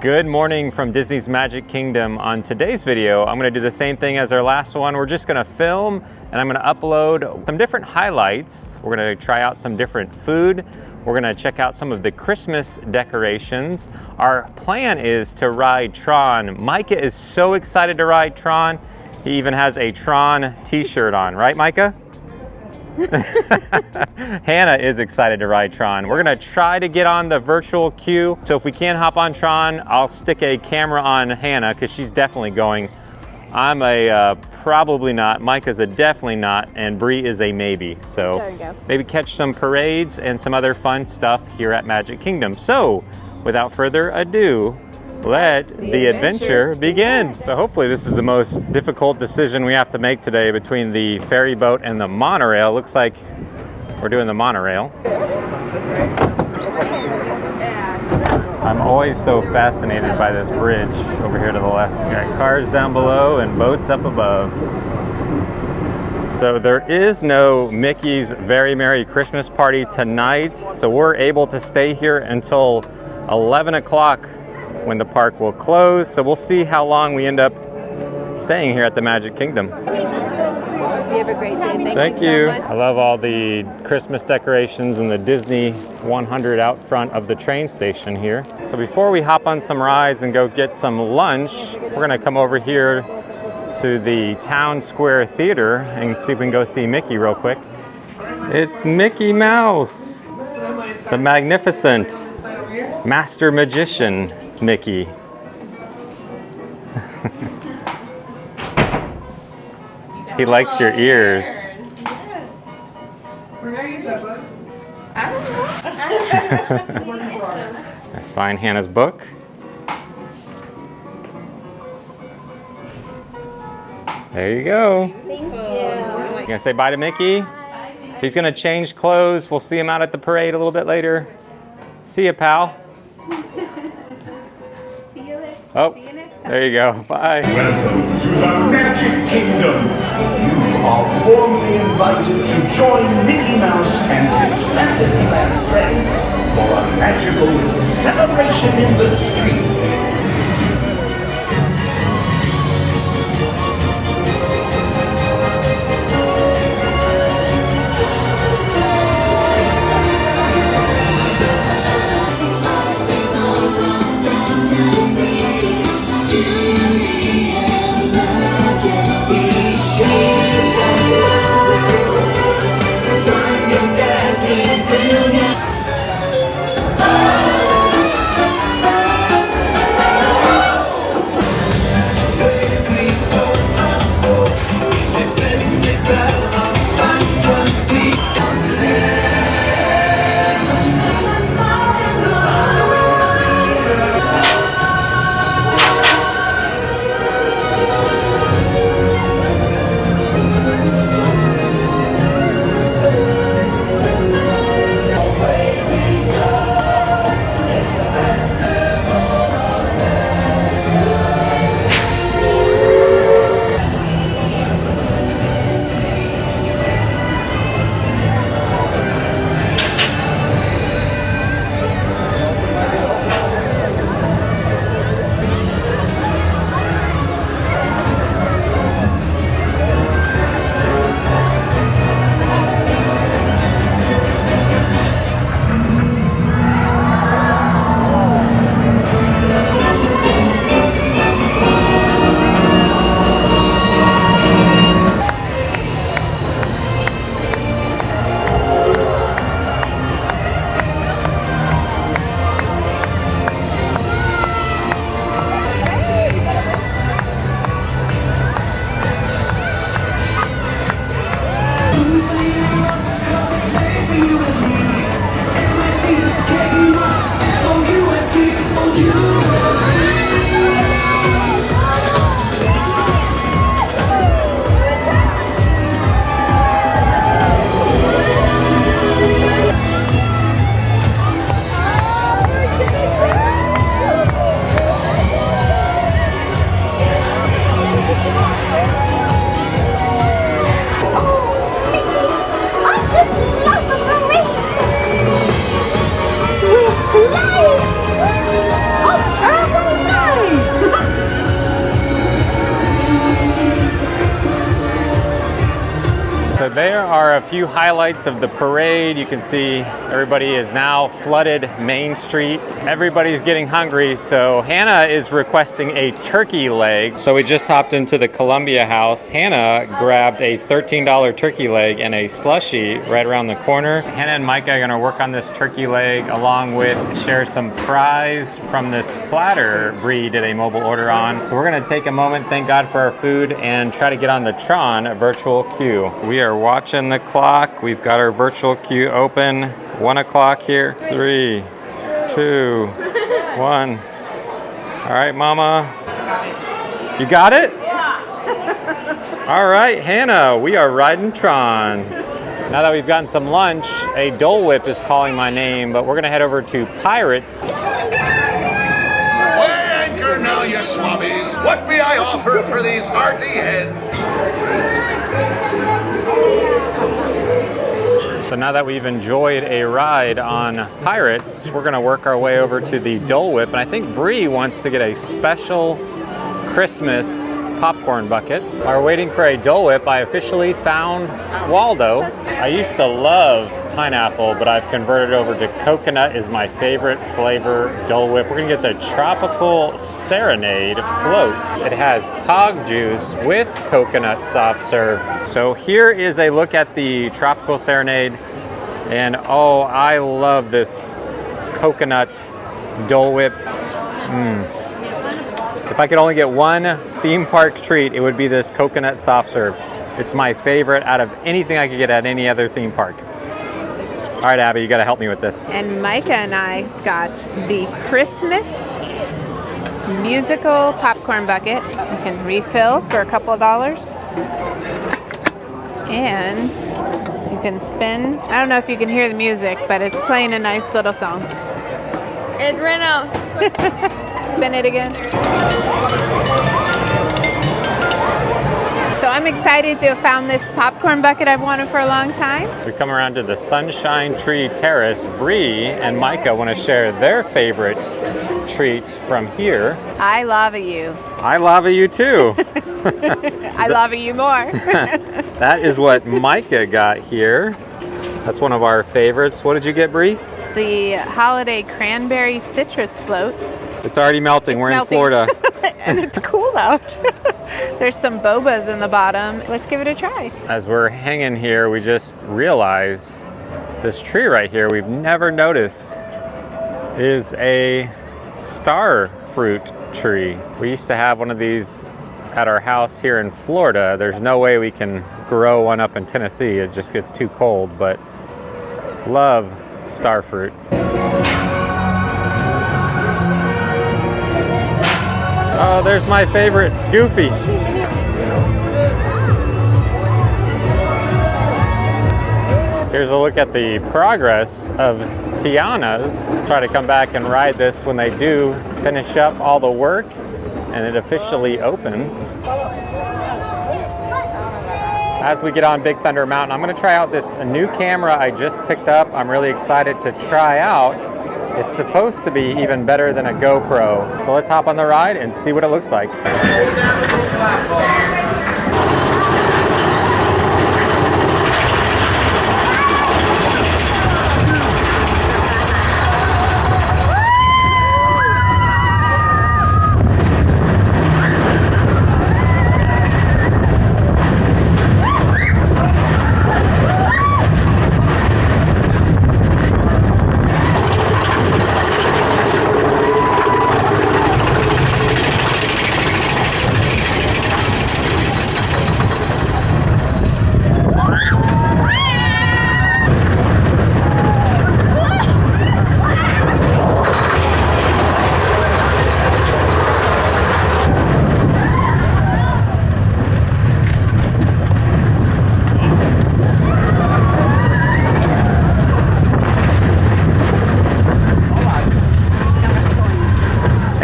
Good morning from Disney's Magic Kingdom. On today's video, I'm going to do the same thing as our last one. We're just going to film and I'm going to upload some different highlights. We're going to try out some different food. We're going to check out some of the Christmas decorations. Our plan is to ride Tron. Micah is so excited to ride Tron. He even has a Tron t-shirt on, right Micah? Hannah is excited to ride Tron. We're gonna try to get on the virtual queue. So if we can't hop on Tron, I'll stick a camera on Hannah because she's definitely going. I'm a probably not. Micah's a definitely not, and Brie is a maybe. So maybe catch some parades and some other fun stuff here at Magic Kingdom. So without further ado, let the adventure begin. So hopefully this is the most difficult decision we have to make today between the ferry boat and the monorail. Looks like we're doing the monorail. I'm always so fascinated by this bridge over here to the left. We got cars down below and boats up above. So there is no Mickey's Very Merry Christmas Party tonight. So we're able to stay here until 11 o'clock when the park will close. So we'll see how long we end up staying here at the Magic Kingdom. You have a great day. Thank you. I love all the Christmas decorations and the Disney 100 out front of the train station here. So before we hop on some rides and go get some lunch, we're gonna come over here to the Town Square Theater and see if we can go see Mickey real quick. It's Mickey Mouse, the magnificent master magician Mickey. He likes your ears. I don't know. I sign Hannah's book. There you go. Thank you. You gonna say bye to Mickey? Bye, Mickey. He's gonna change clothes. We'll see him out at the parade a little bit later. See ya, pal. See you later. Oh, See you next time. there you go. Bye. Welcome to the Magic Kingdom. You are warmly invited to join Mickey Mouse and his Fantasyland friends for a magical celebration in the streets. there are a few highlights of the parade. You can see everybody is now flooded Main Street. Everybody's getting hungry, so Hannah is requesting a turkey leg. So we just hopped into the Columbia House. Hannah grabbed a $13 turkey leg and a slushie right around the corner. Hannah and Micah are gonna work on this turkey leg along with share some fries from this platter Brie did a mobile order on. So we're gonna take a moment, thank God for our food, and try to get on the Tron virtual queue. We are watching the clock. We've got our virtual queue open. 1 o'clock here. 3, 2, 1. All right, Mama. You got it? All right, Hannah, we are riding Tron. Now that we've gotten some lunch, a Dole Whip is calling my name, but we're gonna head over to Pirates. Weigh anchor now, you swabbies. What may I offer for these hearty heads? So now that we've enjoyed a ride on Pirates, we're gonna work our way over to the Dole Whip, and I think Brie wants to get a special Christmas popcorn bucket. While we're waiting for a Dole Whip, I officially found Waldo. I used to love pineapple, but I've converted over to coconut is my favorite flavor Dole Whip. We're gonna get the Tropical Serenade float. It has pog juice with coconut soft serve. So here is a look at the Tropical Serenade, and oh, I love this coconut Dole Whip. If I could only get one theme park treat, it would be this coconut soft serve. It's my favorite out of anything I could get at any other theme park. All right, Abby, you gotta help me with this. And Micah and I got the Christmas musical popcorn bucket. You can refill for a couple of dollars. And you can spin. I don't know if you can hear the music, but it's playing a nice little song. It ran out. Spin it again. So I'm excited to have found this popcorn bucket I've wanted for a long time. We come around to the Sunshine Tree Terrace. Brie and Micah want to share their favorite treat from here. I lava you. I lava you too. I lava you more. That is what Micah got here. That's one of our favorites. What did you get, Brie? The holiday cranberry citrus float. It's already melting. We're in Florida. And it's cool out. There's some bobas in the bottom. Let's give it a try. As we're hanging here, we just realized this tree right here we've never noticed is a star fruit tree. We used to have one of these at our house here in Florida. There's no way we can grow one up in Tennessee. It just gets too cold, but love star fruit. Oh, there's my favorite, Goofy. Here's a look at the progress of Tiana's. Try to come back and ride this when they do finish up all the work and it officially opens. As we get on Big Thunder Mountain, I'm gonna try out this new camera I just picked up. I'm really excited to try out. It's supposed to be even better than a GoPro. So let's hop on the ride and see what it looks like.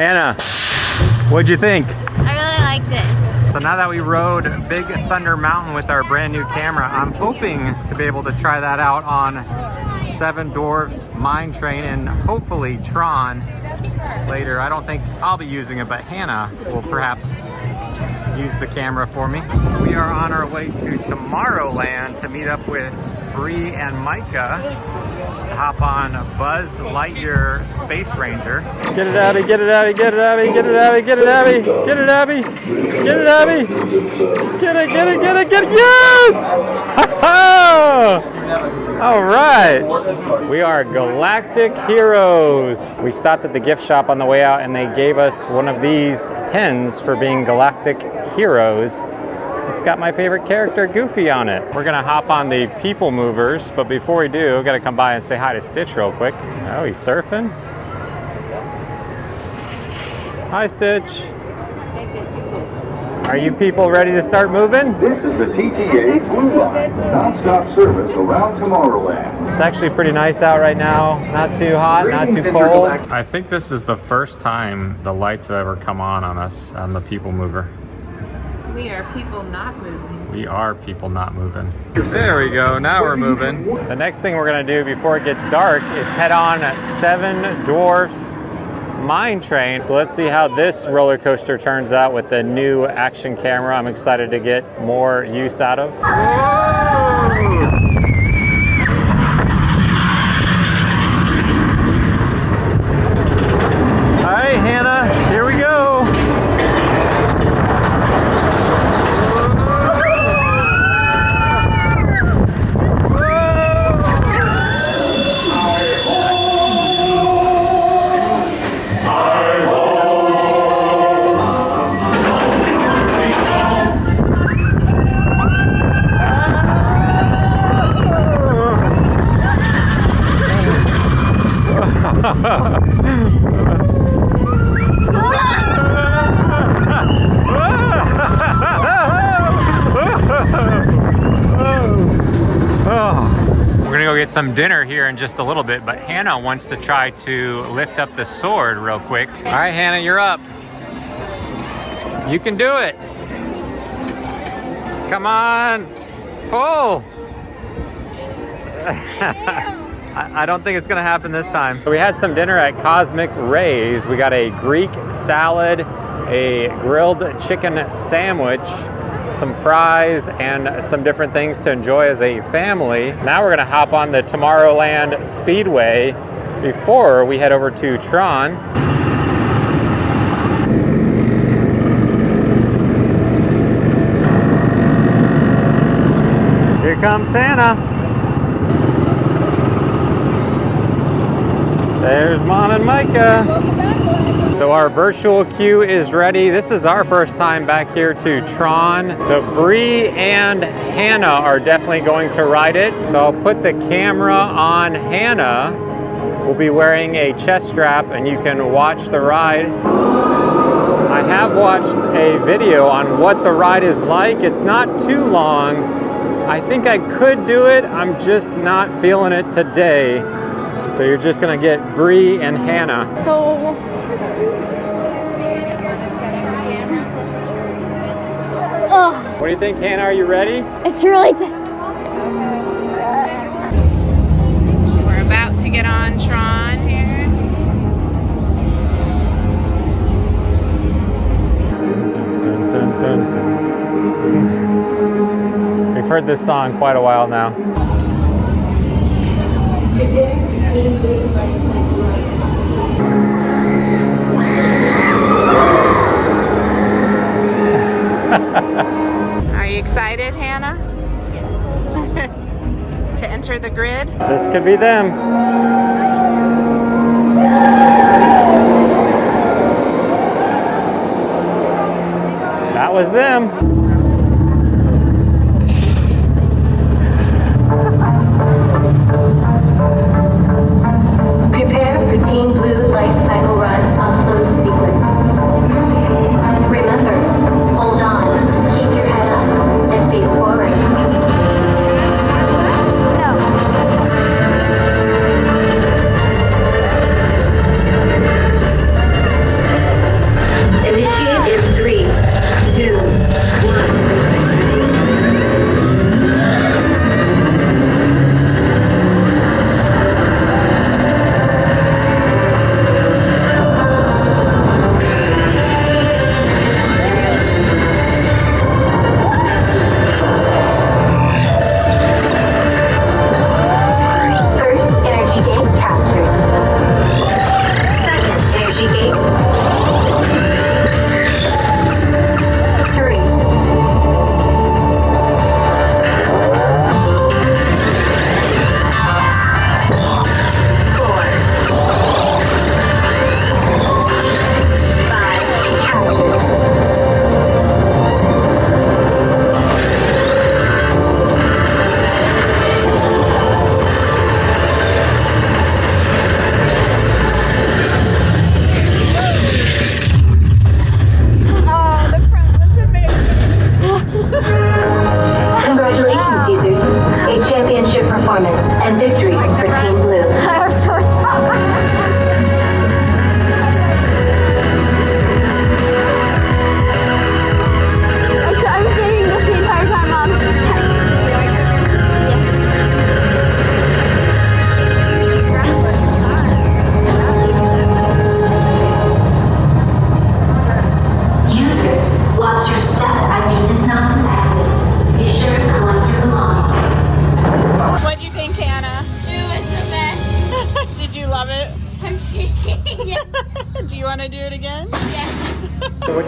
Anna, what'd you think? I really liked it. So now that we rode Big Thunder Mountain with our brand new camera, I'm hoping to be able to try that out on Seven Dwarfs, Mine Train, and hopefully Tron later. I don't think I'll be using it, but Hannah will perhaps use the camera for me. We are on our way to Tomorrowland to meet up with Brie and Micah to hop on a Buzz Lightyear Space Ranger. Get it, Abby, get it, Abby, get it, Abby, get it, Abby, get it, Abby, get it, Abby, get it, Abby, get it, get it, get it, get it, yes! All right, we are Galactic Heroes. We stopped at the gift shop on the way out and they gave us one of these pins for being Galactic Heroes. It's got my favorite character, Goofy, on it. We're gonna hop on the People Movers, but before we do, we gotta come by and say hi to Stitch real quick. Oh, he's surfing. Hi, Stitch. Are you people ready to start moving? This is the TTA Blue Line, non-stop service around Tomorrowland. It's actually pretty nice out right now. Not too hot, not too cold. I think this is the first time the lights have ever come on us on the People Mover. We are people not moving. We are people not moving. There we go, now we're moving. The next thing we're gonna do before it gets dark is head on 7 Dwarfs Mine Train. So let's see how this roller coaster turns out with the new action camera. I'm excited to get more use out of. Whoa! All right, Hannah, here we go. We're gonna go get some dinner here in just a little bit, but Hannah wants to try to lift up the sword real quick. All right, Hannah, you're up. You can do it. Come on, pull. I don't think it's gonna happen this time. We had some dinner at Cosmic Ray's. We got a Greek salad, a grilled chicken sandwich, some fries, and some different things to enjoy as a family. Now we're gonna hop on the Tomorrowland Speedway before we head over to Tron. Here comes Santa. There's Mom and Micah. So our virtual queue is ready. This is our first time back here to Tron. So Brie and Hannah are definitely going to ride it. So I'll put the camera on Hannah. We'll be wearing a chest strap and you can watch the ride. I have watched a video on what the ride is like. It's not too long. I think I could do it. I'm just not feeling it today. So you're just gonna get Brie and Hannah. So, oh, What do you think, Hannah? Are you ready? it's really. We're about to get on Tron here. Dun, dun, dun. We've heard this song quite a while now. Are you excited, Hannah? Yes. To enter the grid? This could be them. That was them. Prepare for Team Blue Lightcycle Run upload sequence. Remember, hold on, keep your head up, and face forward. Initiate in 3, 2, 1.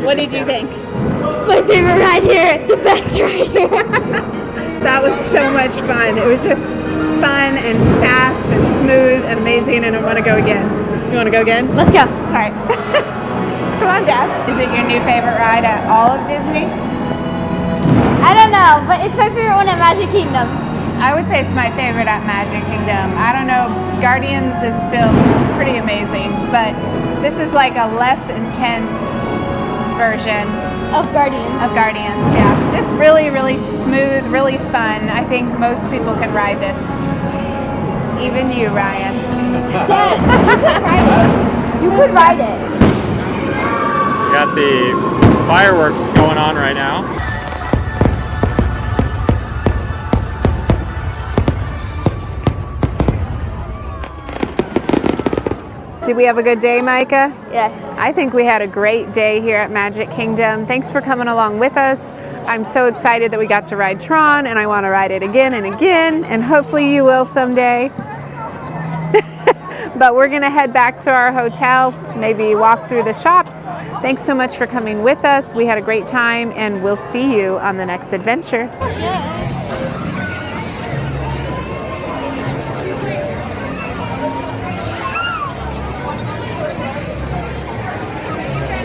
What did you think? My favorite ride here, the best ride here. That was so much fun. It was just fun and fast and smooth and amazing, and I want to go again. You want to go again? Let's go. All right. Come on, Dad. Is it your new favorite ride at all of Disney? I don't know, but it's my favorite one at Magic Kingdom. I would say it's my favorite at Magic Kingdom. I don't know, Guardians is still pretty amazing, but this is like a less intense version Of Guardians. of Guardians. Yeah, just really, really smooth, really fun. I think most people can ride this. Even you, Ryan. Dad, you could ride it. You could ride it. Got the fireworks going on right now. Did we have a good day, Micah? Yes. I think we had a great day here at Magic Kingdom. Thanks for coming along with us. I'm so excited that we got to ride Tron, and I want to ride it again and again, and hopefully you will someday. But we're going to head back to our hotel, maybe walk through the shops. Thanks so much for coming with us. We had a great time, and we'll see you on the next adventure. Yeah.